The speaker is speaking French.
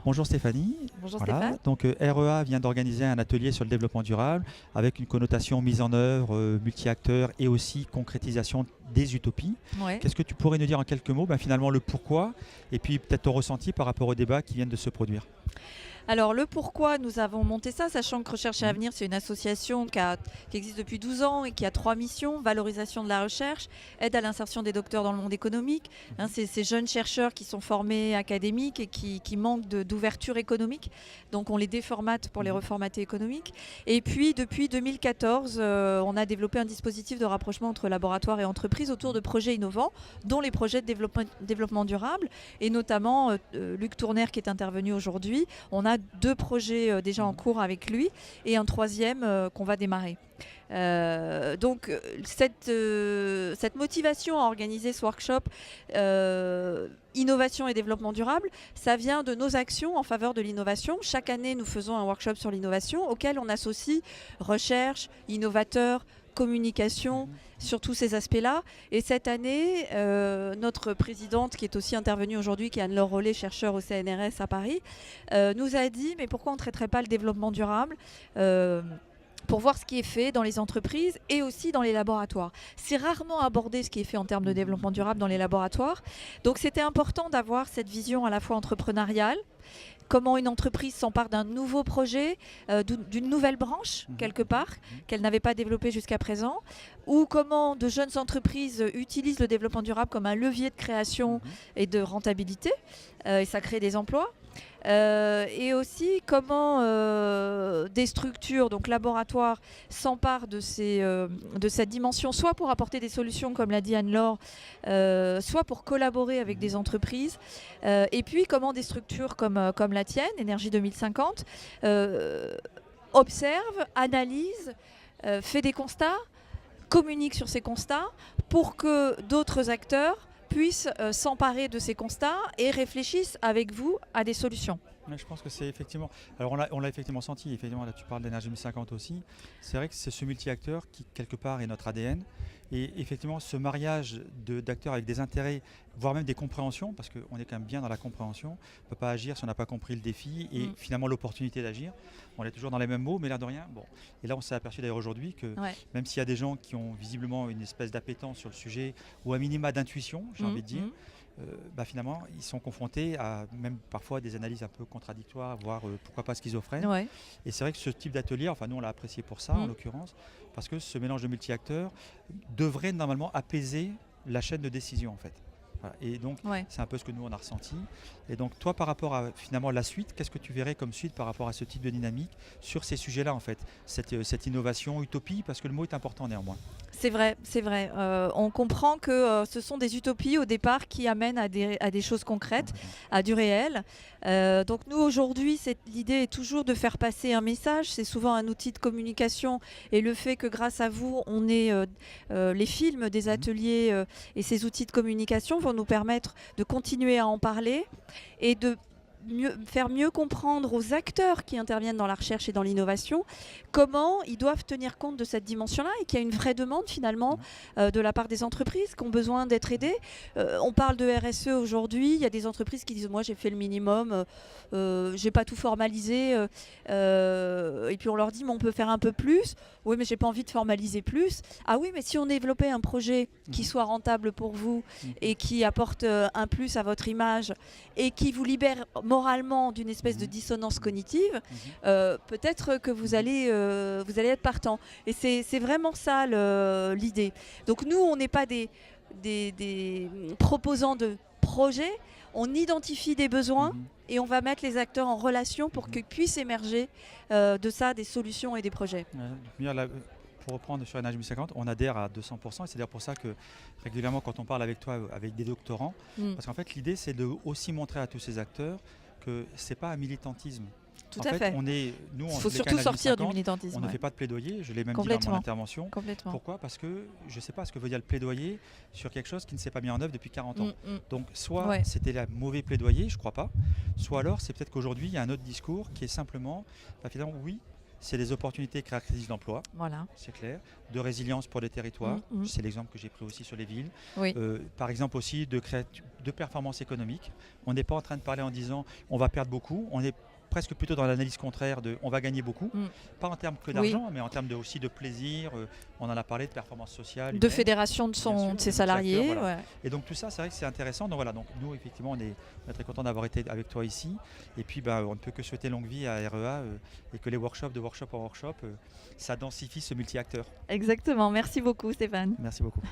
Bonjour Stéphanie. Bonjour Voilà. Stéphane. Donc REA vient d'organiser un atelier sur le développement durable avec une connotation mise en œuvre, multi-acteurs et aussi concrétisation des utopies. Ouais. Qu'est-ce que tu pourrais nous dire en quelques mots, finalement le pourquoi et puis peut-être ton ressenti par rapport aux débats qui viennent de se produire. Alors le pourquoi nous avons monté ça, sachant que Recherche et Mhm. Avenir, c'est une association qui existe depuis 12 ans et qui a 3 missions: valorisation de la recherche, aide à l'insertion des docteurs dans le monde économique. C'est ces jeunes chercheurs qui sont formés académiques et qui manquent d'ouverture économique. Donc on les déformate pour les Mhm. reformater économiques. Et puis depuis 2014, on a développé un dispositif de rapprochement entre laboratoires et entreprises autour de projets innovants, dont les projets de développement durable. Et notamment Luc Tourner qui est intervenu aujourd'hui. On a 2 projets déjà en Mhm. cours avec lui et un troisième qu'on va démarrer. Cette motivation à organiser ce workshop innovation et développement durable, ça vient de nos actions en faveur de l'innovation. Chaque année, nous faisons un workshop sur l'innovation auquel on associe recherche, innovateurs, communication, Mhm. sur tous ces aspects-là. Et cette année, notre présidente, qui est aussi intervenue aujourd'hui, qui est Anne-Laure Rollet, chercheure au CNRS à Paris, nous a dit mais pourquoi on ne traiterait pas le développement durable pour voir ce qui est fait dans les entreprises et aussi dans les laboratoires. C'est rarement abordé ce qui est fait en termes de développement durable dans les laboratoires. Donc c'était important d'avoir cette vision à la fois entrepreneuriale, comment une entreprise s'empare d'un nouveau projet, d'une nouvelle branche, Mhm. quelque part, Mhm. qu'elle n'avait pas développée jusqu'à présent, ou comment de jeunes entreprises utilisent le développement durable comme un levier de création Mhm. et de rentabilité, et ça crée des emplois. Et aussi comment des structures, donc laboratoires, s'emparent de cette dimension, soit pour apporter des solutions, comme l'a dit Anne-Laure, soit pour collaborer avec Mhm. des entreprises. Et puis comment des structures comme la tienne, Énergie 2050, observent, analysent, fait des constats, communique sur ces constats pour que d'autres acteurs puissent s'emparer de ces constats et réfléchissent avec vous à des solutions. Ouais, je pense que c'est effectivement. Alors on l'a effectivement senti. Effectivement, là tu parles d'énergie 1050 aussi. C'est vrai que c'est ce multi-acteur qui quelque part est notre ADN. Et effectivement, ce mariage d'acteurs avec des intérêts, voire même des compréhensions, parce qu'on est quand même bien dans la compréhension. On ne peut pas agir si on n'a pas compris le défi et Mm. finalement l'opportunité d'agir. On est toujours dans les mêmes mots, mais l'air de rien. Bon. Et là, on s'est aperçu d'ailleurs aujourd'hui que Ouais. même s'il y a des gens qui ont visiblement une espèce d'appétence sur le sujet ou un minima d'intuition, j'ai envie de dire, Mm. finalement, ils sont confrontés à même parfois des analyses un peu contradictoires, voire pourquoi pas schizophrènes. Ouais. Et c'est vrai que ce type d'atelier, enfin nous on l'a apprécié pour ça en Mm. l'occurrence, parce que ce mélange de multi-acteurs devrait normalement apaiser la chaîne de décision en fait. Voilà. Et donc Ouais. c'est un peu ce que nous on a ressenti. Et donc toi par rapport à finalement la suite, qu'est-ce que tu verrais comme suite par rapport à ce type de dynamique sur ces sujets-là en fait, cette innovation, utopie, parce que le mot est important néanmoins. C'est vrai, c'est vrai. On comprend que ce sont des utopies au départ qui amènent à des choses concrètes, Complètement. à du réel. Donc nous aujourd'hui, l'idée est toujours de faire passer un message. C'est souvent un outil de communication et le fait que grâce à vous, on ait les films des Mhm. ateliers et ces outils de communication vont nous permettre de continuer à en parler et de faire mieux comprendre aux acteurs qui interviennent dans la recherche et dans l'innovation comment ils doivent tenir compte de cette dimension-là et qu'il y a une vraie demande finalement Ouais. de la part des entreprises qui ont besoin d'être aidées. On parle de RSE aujourd'hui, il y a des entreprises qui disent moi j'ai fait le minimum, j'ai pas tout formalisé, et puis on leur dit mais on peut faire un peu plus. Oui mais j'ai pas envie de formaliser plus. Ah oui mais si on développait un projet qui Mhm. soit rentable pour vous Mhm. et qui apporte un plus à votre image et qui vous libère moralement d'une espèce de Mhm. dissonance cognitive, Mhm. peut-être que Mhm. vous allez être partant. Et c'est vraiment ça l'idée. Donc nous, on n'est pas des proposants de projets, on identifie des besoins Mhm. et on va mettre les acteurs en relation pour Mhm. qu'ils puissent émerger de ça des solutions et des projets. Ouais, pour reprendre sur Énergie 1050, on adhère à 200%. Et c'est d'ailleurs pour ça que régulièrement, quand on parle avec toi, avec des doctorants, Mm. parce qu'en fait, l'idée, c'est de aussi montrer à tous ces acteurs que c'est pas un militantisme. Tout En à fait, fait. nous, Il en faut tous les cas, surtout Énergie sortir du 1050, on militantisme. ne Ouais. fait pas de plaidoyer. Je l'ai même dit dans mon Complètement. intervention. Complètement. Pourquoi? Parce que je ne sais pas ce que veut dire le plaidoyer sur quelque chose qui ne s'est pas mis en œuvre depuis 40 ans. Mm, mm. Donc, soit Ouais. c'était un mauvais plaidoyer, je crois pas, soit alors c'est peut-être qu'aujourd'hui, il y a un autre discours qui est simplement, finalement, oui, c'est des opportunités créatrices d'emploi, Voilà. c'est clair, de résilience pour les territoires, Mm, mm. c'est l'exemple que j'ai pris aussi sur les villes. Oui. Par exemple aussi de de performance économique. On n'est pas en train de parler en disant on va perdre beaucoup, on est presque plutôt dans l'analyse contraire de on va gagner beaucoup, pas en termes que d'argent, mais en termes aussi de plaisir, on en a parlé de performance sociale. De fédération de ses salariés. Voilà. Et donc tout ça, c'est vrai que c'est intéressant. Donc voilà, donc nous effectivement, on est très content d'avoir été avec toi ici. Et puis on ne peut que souhaiter longue vie à REA et que les workshops de workshop en workshop, ça densifie ce multi-acteur. Exactement, merci beaucoup Stéphane. Merci beaucoup.